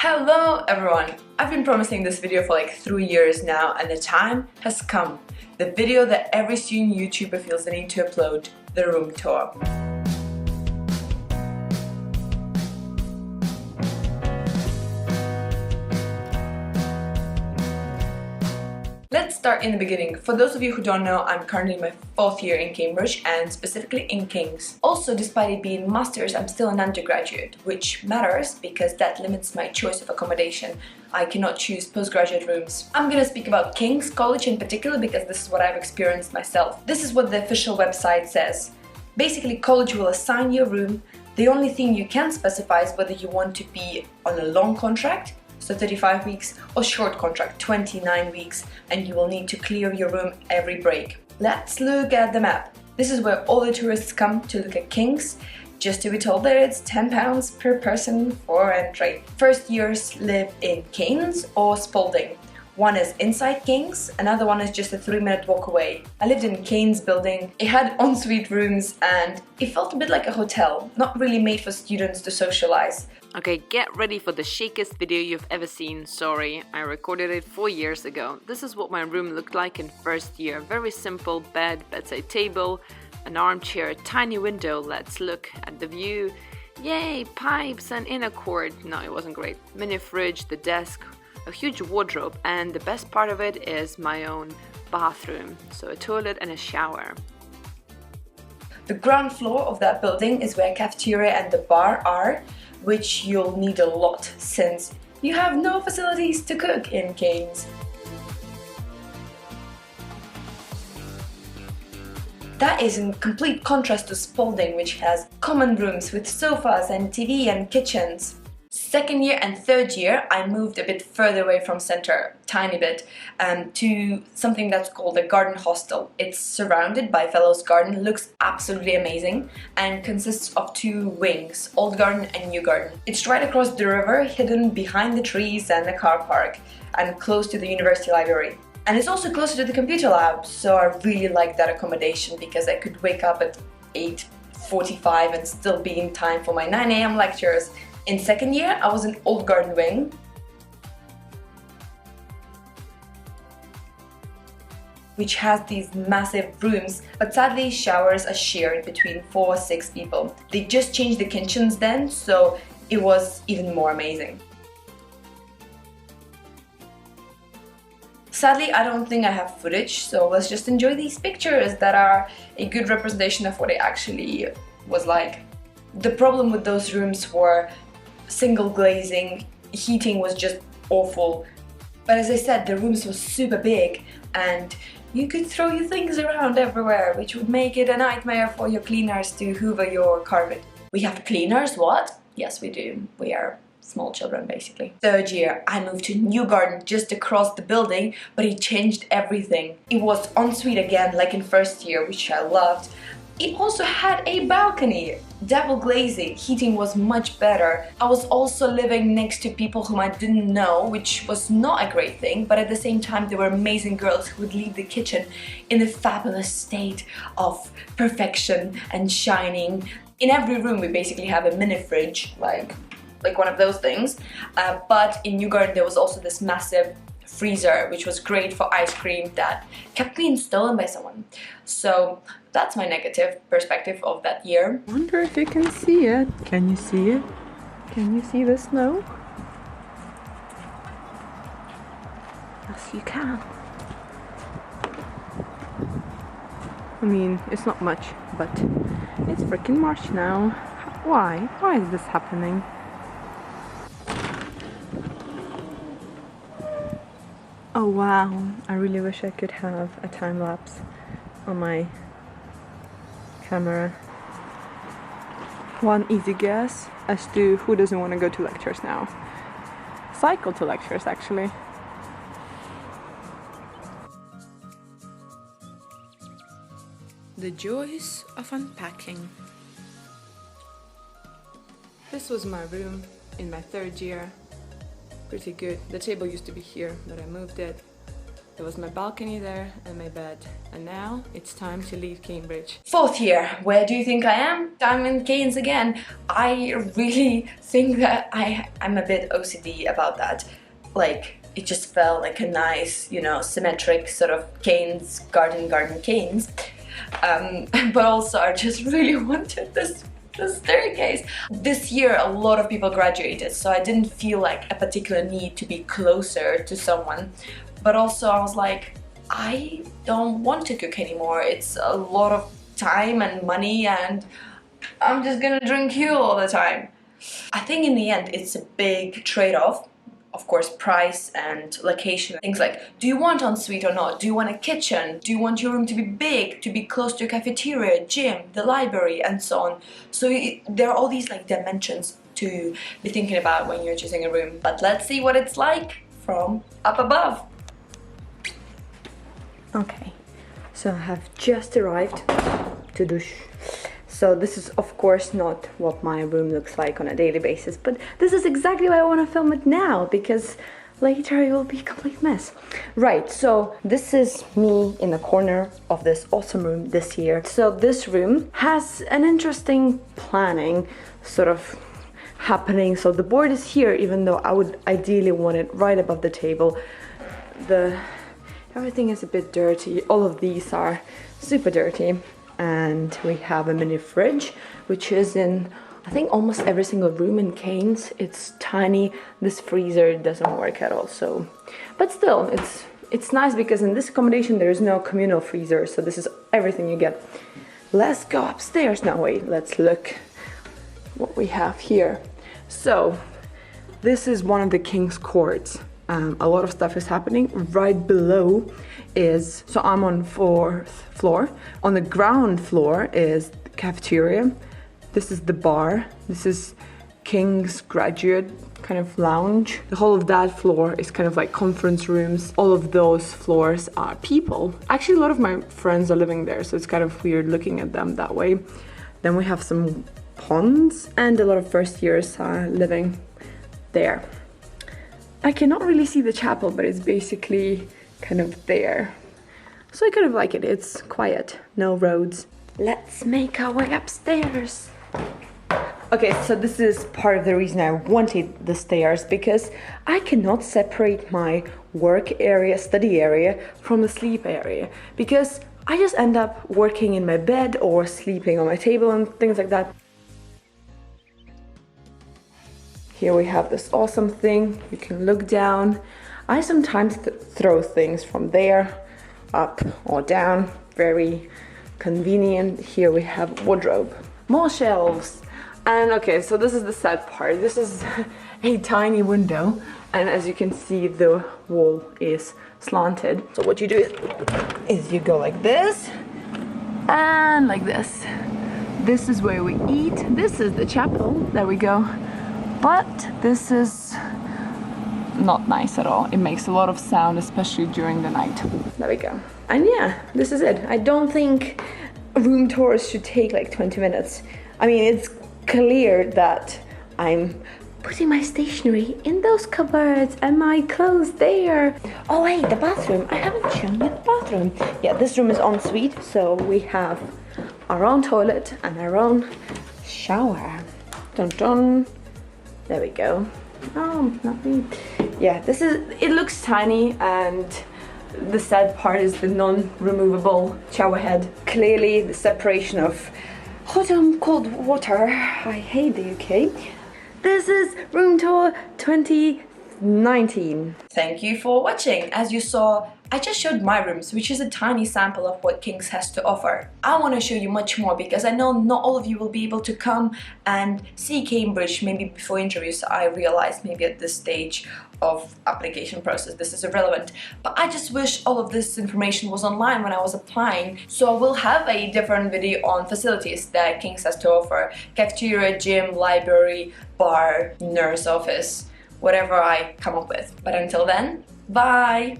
Hello everyone! I've been promising this video for like 3 years now and the time has come. The video that every student YouTuber feels the need to upload, the room tour. Let's start in the beginning. For those of you who don't know, I'm currently in my 4th year in Cambridge and specifically in King's. Also, despite it being masters, I'm still an undergraduate, which matters because that limits my choice of accommodation. I cannot choose postgraduate rooms. I'm gonna speak about King's College in particular because this is what I've experienced myself. This is what the official website says. Basically, college will assign you a room. The only thing you can specify is whether you want to be on a long contract, so 35 weeks, or short contract, 29 weeks, and you will need to clear your room every break. Let's look at the map. This is where all the tourists come to look at King's, just to be told that it's £10 per person for entry. First years live in King's or Spalding. One is inside King's, another one is just a 3-minute walk away. I lived in King's building. It had ensuite rooms and it felt a bit like a hotel, not really made for students to socialize. Okay, get ready for the shakest video you've ever seen. Sorry, I recorded it 4 years ago. This is what my room looked like in first year. Very simple bed, bedside table, an armchair, a tiny window. Let's look at the view. Yay, pipes and inner cord. No, it wasn't great. Mini fridge, the desk, a huge wardrobe, and the best part of it is my own bathroom. So a toilet and a shower. The ground floor of that building is where cafeteria and the bar are, which you'll need a lot since you have no facilities to cook in King's. That is in complete contrast to Spalding, which has common rooms with sofas and TV and kitchens. Second year and third year, I moved a bit further away from center, tiny bit, to something that's called a garden hostel. It's surrounded by Fellows Garden, looks absolutely amazing, and consists of 2 wings, Old Garden and New Garden. It's right across the river, hidden behind the trees and the car park, and close to the university library. And it's also closer to the computer lab, so I really like that accommodation because I could wake up at 8:45 and still be in time for my 9 AM lectures. In second year, I was in Old Garden wing, which has these massive rooms, but sadly showers are shared between 4 or 6 people. They just changed the kitchens then, so it was even more amazing. Sadly, I don't think I have footage, so let's just enjoy these pictures that are a good representation of what it actually was like. The problem with those rooms were single glazing, heating was just awful. But as I said, the rooms were super big and you could throw your things around everywhere, which would make it a nightmare for your cleaners to hoover your carpet. We have cleaners, what? Yes, we do. We are small children, basically. Third year, I moved to New Garden just across the building, but it changed everything. It was ensuite again, like in first year, which I loved. It also had a balcony, double glazing, heating was much better. I was also living next to people whom I didn't know, which was not a great thing, but at the same time they were amazing girls who would leave the kitchen in a fabulous state of perfection and shining. In every room we basically have a mini fridge, like one of those things, but in New Garden there was also this massive freezer, which was great for ice cream that kept being stolen by someone. So that's my negative perspective of that year. I wonder if you can see it. Can you see it? Can you see the snow? Yes, you can. I mean, it's not much, but it's freaking March now. Why? Why is this happening? Oh wow, I really wish I could have a time lapse on my camera. One easy guess as to who doesn't want to go to lectures now. Cycle to lectures, actually. The joys of unpacking. This was my room in my 3rd year. Pretty good. The table used to be here, but I moved it. There was my balcony there and my bed. And now it's time to leave Cambridge. 4th year, where do you think I am? I'm in Keynes again. I really think that I'm a bit OCD about that. Like, it just felt like a nice, you know, symmetric sort of Keynes, garden Keynes. But also I just really wanted this staircase. This year a lot of people graduated, so I didn't feel like a particular need to be closer to someone. But also I was like, I don't want to cook anymore. It's a lot of time and money and I'm just gonna drink Huel all the time. I think in the end it's a big trade-off. Of course, price and location. Things like, do you want ensuite or not? Do you want a kitchen? Do you want your room to be big, to be close to a cafeteria, gym, the library, and so on? So there are all these like dimensions to be thinking about when you're choosing a room. But let's see what it's like from up above. Okay, so I have just arrived to douche. So this is of course not what my room looks like on a daily basis, but this is exactly why I want to film it now, because later it will be a complete mess. Right, so this is me in the corner of this awesome room this year. So this room has an interesting planning sort of happening. So the board is here, even though I would ideally want it right above the table. Everything is a bit dirty. All of these are super dirty. And we have a mini fridge, which is in, I think, almost every single room in Keynes. It's tiny. This freezer doesn't work at all, so... But still, it's nice because in this accommodation there is no communal freezer, so this is everything you get. Let's go upstairs now. Wait, let's look what we have here. So, this is one of the King's Courts. A lot of stuff is happening. Right below is, so I'm on 4th floor. On the ground floor is the cafeteria. This is the bar. This is King's graduate kind of lounge. The whole of that floor is kind of like conference rooms. All of those floors are people. Actually, a lot of my friends are living there, so it's kind of weird looking at them that way. Then we have some ponds, and a lot of first years are living there. I cannot really see the chapel, but it's basically kind of there. So I kind of like it. It's quiet, no roads. Let's make our way upstairs. Okay, so this is part of the reason I wanted the stairs, because I cannot separate my work area, study area from the sleep area, because I just end up working in my bed or sleeping on my table and things like that. Here we have this awesome thing. You can look down. I sometimes throw things from there up or down. Very convenient. Here we have wardrobe. More shelves. And okay, so this is the sad part. This is a tiny window. And as you can see, the wall is slanted. So what you do is you go like this and like this. This is where we eat. This is the chapel. There we go. But this is not nice at all. It makes a lot of sound, especially during the night. There we go. And yeah, this is it. I don't think room tours should take like 20 minutes. I mean, it's clear that I'm putting my stationery in those cupboards and my clothes there. Oh wait, the bathroom. I haven't shown you the bathroom. Yeah, this room is ensuite, so we have our own toilet and our own shower. Dun dun. There we go. Oh, nothing. Yeah, this is, it looks tiny, and the sad part is the non-removable shower head. Clearly the separation of hot and cold water. I hate the UK. This is room tour 2019. Thank you for watching. As you saw, I just showed my rooms, which is a tiny sample of what King's has to offer. I want to show you much more because I know not all of you will be able to come and see Cambridge maybe before interviews. I realized maybe at this stage of application process this is irrelevant, but I just wish all of this information was online when I was applying. So I will have a different video on facilities that King's has to offer: cafeteria, gym, library, bar, nurse office, whatever I come up with. But until then, bye!